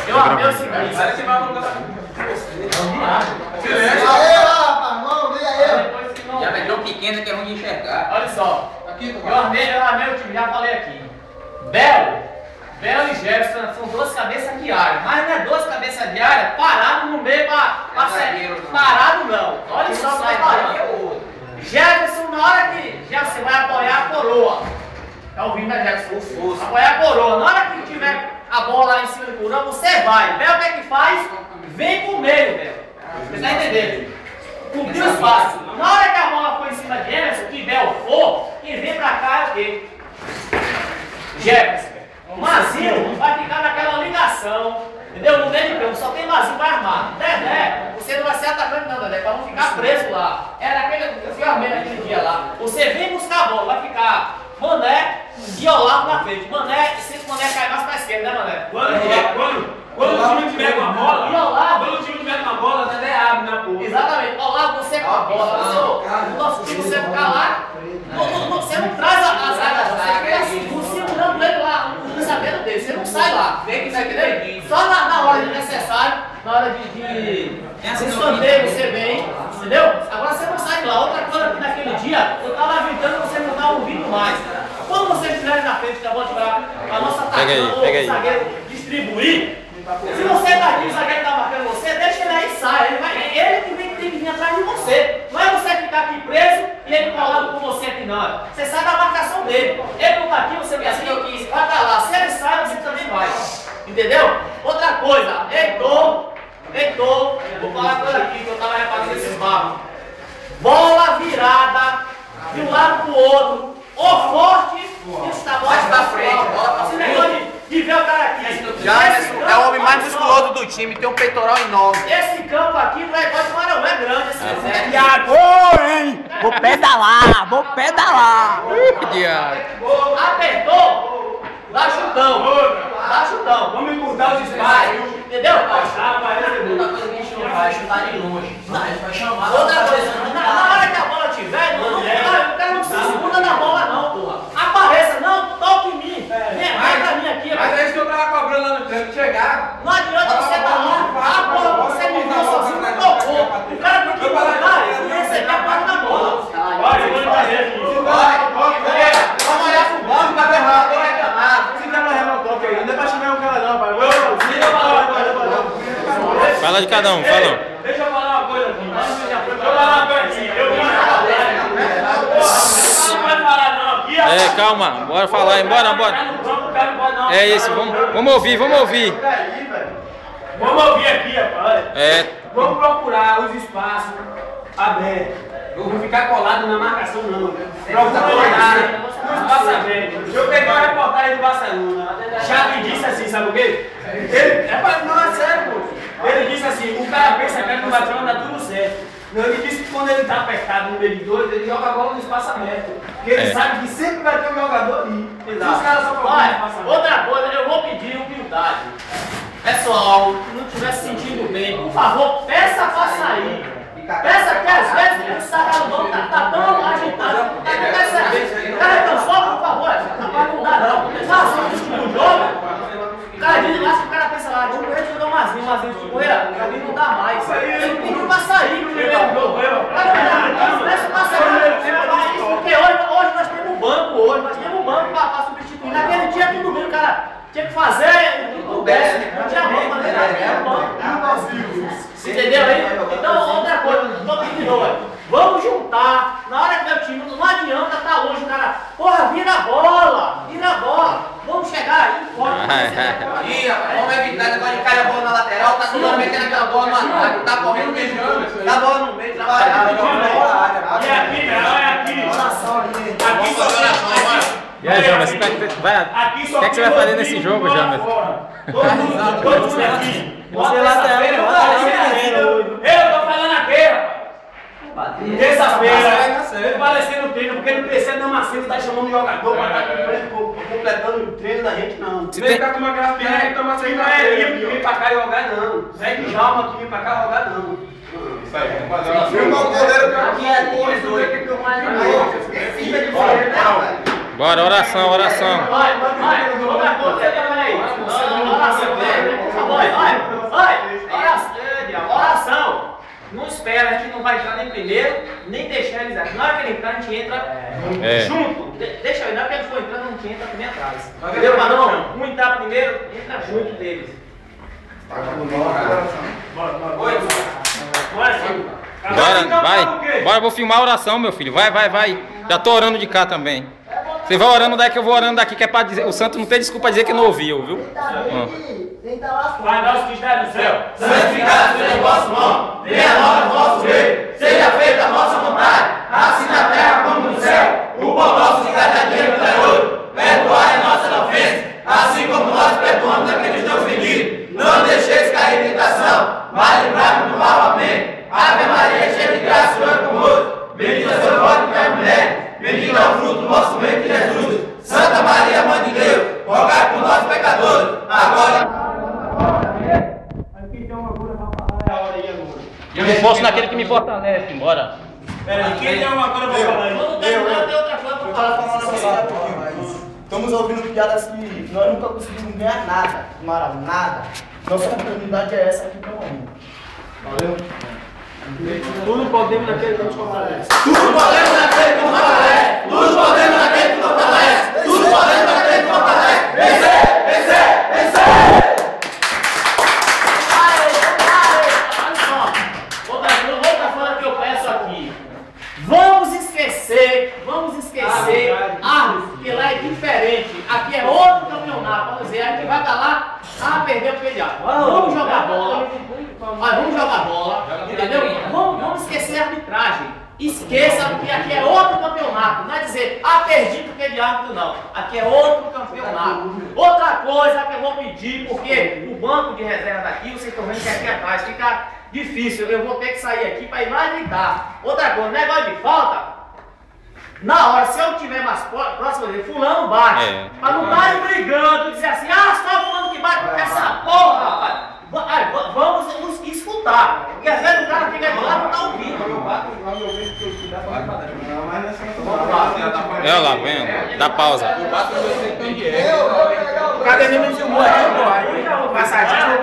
Eu armei o seguinte. Já meteu pequeno que é ruim de enxergar. Olha só. Eu armei o time, já falei aqui. Belo e Jefferson são duas cabeças de área. Mas não é duas cabeças de área parado no meio pra ser. Parado não. Olha só o que eu tô falando. Jefferson, na hora que Jefferson vai apoiar a coroa. Tá ouvindo, né, Jefferson? Apoiar a coroa. Na hora que tiver a bola lá em cima do coroa, você vai. Bel, o que é que faz? Vem pro meio, Bel. Você tá entendendo? Cumpriu o espaço. Na hora que a bola for em cima de Jefferson, que Bel for, quem vem pra cá é o quê? Jefferson. O Mazinho vai ficar naquela ligação. Entendeu? No meio de campo, só tem Mazinho pra armar. Dedé, você não vai ser atacante não, Dedé, pra não ficar preso lá. Era aquele, eu fui armando aquele dia lá. Você vem buscar a bola, vai ficar Mané e Olavo na frente. Mané, se o Mané cair mais pra esquerda, né, Mané? Quando o time tiver com a bola, e Olavo, quando o time tiver com a bola, Dedé abre na porra. exatamente, Olavo, você com a bola. No nosso time, você ficar lá, você não traz a zaga, você fica segurando ele lá, não sabendo dele, você não sai lá. Vem que vai entender? Só na hora de necessário, na hora de escanteio, você vem, entendeu? Agora você não sai de lá. Outra coisa que naquele dia, eu tava gritando, você não tá ouvindo mais. Quando você estiver na frente da bola a nossa atacante ou o zagueiro distribuir, se você tá aqui, o zagueiro tá marcando você, deixa ele aí e sai. Ele que tem que vir atrás de você. Não é você ficar aqui preso e ele colado com você aqui, não. Você sai da marcação dele. Ele não tá aqui, você vai assim, vai estar lá. Se ele sai, você também vai. Entendeu? Outra coisa, Heitor, vou falar uma coisa aqui que eu tava reparando nesses barros. Bola virada de um lado pro outro, ou forte, está mais pra frente. Esse negócio de ver o cara aqui. É o homem mais musculoso do time, tem um peitoral enorme. Esse campo aqui não é igual de Maranhão, é grande. Esse Vou pedalar! Apertou, dá chutão. Vamos encurtar os espaços. Entendeu? Outra coisa que a gente não vai chutar de longe. Não, a gente vai chamar. Outra coisa, na hora que a bola tiver, o cara não se segura na bola não, porra. Apareça, não, toque em mim. Vem pra mim aqui. Mas é isso que eu tava cobrando lá no canto, chegar. Não adianta você estar lá, porra, você me viu sozinho, não tocou. O cara tem que parar e receber a parte da bola. Vai, eu vou fazer aqui. Vamos olhar pro banco pra derrubar, tô reclamado. Se não errar o toque aí, não é pra chamar o cara não, pai. Fala de cada um, fala. Deixa eu falar uma coisa aqui. Deixa eu falar uma coisa aqui. Eu vim não vai falar não aqui, ó. É, calma, bora falar, bora. É isso, vamos ouvir. Vamos ouvir aqui, rapaz. É. Vamos procurar os espaços abertos. Eu vou ficar colado na marcação não. Procura olhar no espaço aberto. Eu peguei uma reportagem do Barcelona. Xavi disse assim, sabe o quê? Não é sério, pô. Ele disse assim, o cara pensa que no Barcelona dá tudo certo. Não, ele disse que quando ele tá apertado no meio de dois, ele joga a bola no espaço aberto. Porque ele sabe que sempre vai ter um jogador ali. Exato. Os caras só procuram no espaço aberto. Outra coisa, eu vou pedir humildade. Pessoal, que não estiver se sentindo bem, por favor, peça pra sair. Peça que às vezes o sarrafão tá tão agitado, tá até percebendo. O cara cansou, por favor, não dá não. Só assim que o jogo, o cara diz lá, o cara pensa lá, tipo, ele jogou Mazinho de poeira, pra mim não dá mais. Ele pediu pra sair no primeiro jogo. Peça pra sair. Porque hoje nós temos banco, pra substituir. Naquele dia tudo bem, o cara tinha que fazer tudo bem, não tinha banco, mas ele tinha banco. Entendeu aí? Então, outra coisa, vou pedir de novo. Vamos juntar. Na hora que meu time não adianta tá longe, o cara. Porra, vira a bola. Vamos chegar aí, fora. Vamos evitar negócio de cair a bola na lateral, tá todo mundo metendo aquela bola no ataque, tá correndo beijando, dá a bola no meio, trabalhando. E aqui, aqui. Aqui só tem. E aí, Jamas, o que é que você vai fazer nesse jogo, Jamas? Todo mundo aqui. Você lateral, eu tô falando aqui, rapaz. Terça-feira, parecendo o treino, porque no terceiro não Macedo tá chamando o jogador pra estar completando o treino da gente, não. Se vem cá tomar aquela piada e tomar cerveja. Não é ele que vem pra cá jogar, não. Zé de Jalma que vem pra cá jogar, não. Isso aí, vamos fazer uma filma. Bora, oração. Vai, outra coisa, você também aí. Oração, primeiro, nem deixar eles aqui. Na hora que ele entrar, a gente entra junto. Deixa ele, na hora que ele for entrando, a gente entra também atrás. Entendeu? Mas não, um entrar primeiro, entra junto deles. Bora, vai. Bora, eu vou filmar a oração, meu filho. Vai. Já tô orando de cá também. Você vai orando daí que eu vou orando daqui, que é pra dizer, o santo não tem desculpa dizer que não ouviu, viu? Pai nosso que está no céu, santificado seja o vosso nome, venha a nós o vosso reino, seja feita a vossa vontade, assim na terra como no céu. O pão nosso de cada dia nos dai hoje, perdoai nossas ofensas, assim como nós perdoamos a quem nos tem ofendido. Não deixeis cair em tentação, mas livrai-nos do mal. Amém. Ave Maria, cheia de graça, o Senhor é convosco. Bendita sois vós entre as mulheres, bendito é o fruto do vosso ventre, Jesus. Santa Maria, Mãe de Deus, rogai por nós pecadores, agora. Eu me forço naquele que me fortalece, embora. Peraí, quem tem uma coisa pra falar? Quando terminar, tem outra coisa pra falar. Estamos ouvindo piadas que nós nunca conseguimos ganhar nada, nada. Nossa oportunidade é essa aqui pelo mundo. Valeu? Tudo podemos naquele que nos fortalece. Tudo podemos naquele que nos fortalece. Tudo podemos naquele que nos fortalece. Tudo podemos naquele que nos fortalece. Vencer! Outra coisa que eu peço aqui. Vamos esquecer árbitros, porque lá é diferente. Aqui é outro campeonato. Vamos dizer, a gente vai estar lá, perder o pediatra. Vamos jogar bola. Vamos jogar bola, entendeu? Vamos esquecer a arbitragem. Esqueça que aqui é outro campeonato. Não é dizer, perdi porque de árbitro, não. Aqui é outro campeonato. Outra coisa que eu vou pedir, porque o banco de reserva daqui, vocês estão vendo que aqui atrás fica difícil. Eu vou ter que sair aqui para ir lá gritar. Outra coisa, negócio de falta. Na hora, se eu tiver mais próximo, fulano bate. Para não estar brigando, dizer assim, só fulano que bate, essa porra, rapaz. Vamos nos escutar. Porque às vezes o cara fica de lá e não está ouvindo. Olha lá, vendo? Dá pausa. O Cadê me filmou aqui, pô? Aí, passadinho,